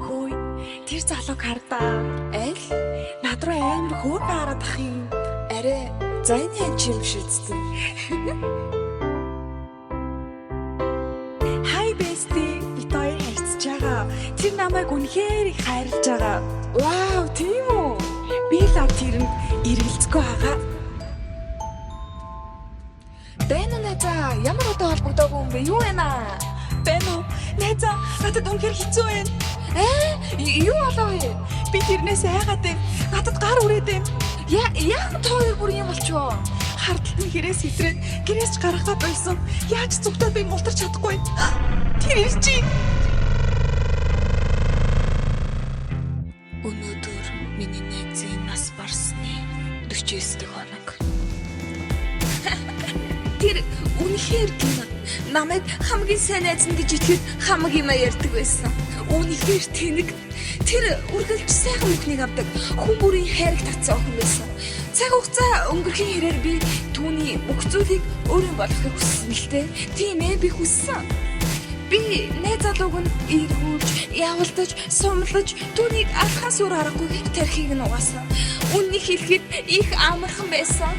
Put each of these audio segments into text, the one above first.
Хөөе, тэр залууг хардаа. Аль? Над руу амар хөөрхөн хараад ах юм. Арай зайны анчим шүтсэн. Хай бэсти, бид хоёр харьцаж байгаа. Тэр намайг үнэхээр их хайрлаж байгаа. Вау, тийм үү? Би л тэрэнд эргэлзэхгүй байгаа. Бэн найзаа, ямар удаа холбогдоогүй юм бэ? Юу вэ наа? Бэн үү? Найзаа, надад үнэхээр хэцүү байна. Юу болов вэ? Би тэрнээс айгаад байна. Надад гар үрээд байна. Яг тоор бүр юм болчихоо. Хардталт нь хэрээс хэтрээд гэрээс ч гарах гад байсан. Яаж зүгтээ би мултарч чадахгүй. Тэр ирчи. Өнөөдөр миний найзын нас барсны 49 дэх хоног. Тэр үнэхээр тийм намайг хамгийн сайн найз нь гэж итгэхэд хамаг юм ярьдаг байсан. Үнэхээр тэнэг. Тэр үргэлж сайхан бүхнийг авдаг. Хүн бүрийн хайрыг татсан охин байсан. Цаг хугацаа өнгөрхийн хэрээр би түүний бүх зүйлийг өөрийн болгохыг хүссэн л дээ. Тийм ээ, би хүссэн. Би найз залууг нь эргүүлж, явуулдаж, сумлаж, түүнийг алхаас өөр аргагүй тархийг нь угаасан. Үннийг хэлэхэд их амархан байсан.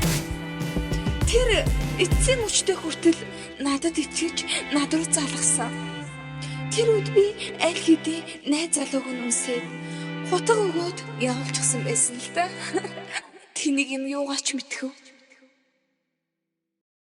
Тэр эцсийн мөчтэй хүртэл надад итгэж, над руу залгасан. Тэр үед би аль хэдийн найз залууг нь үнсээд хутга өгөөд явуулчихсан байсан л да. Тэнийг юм юугаач мэдхүү.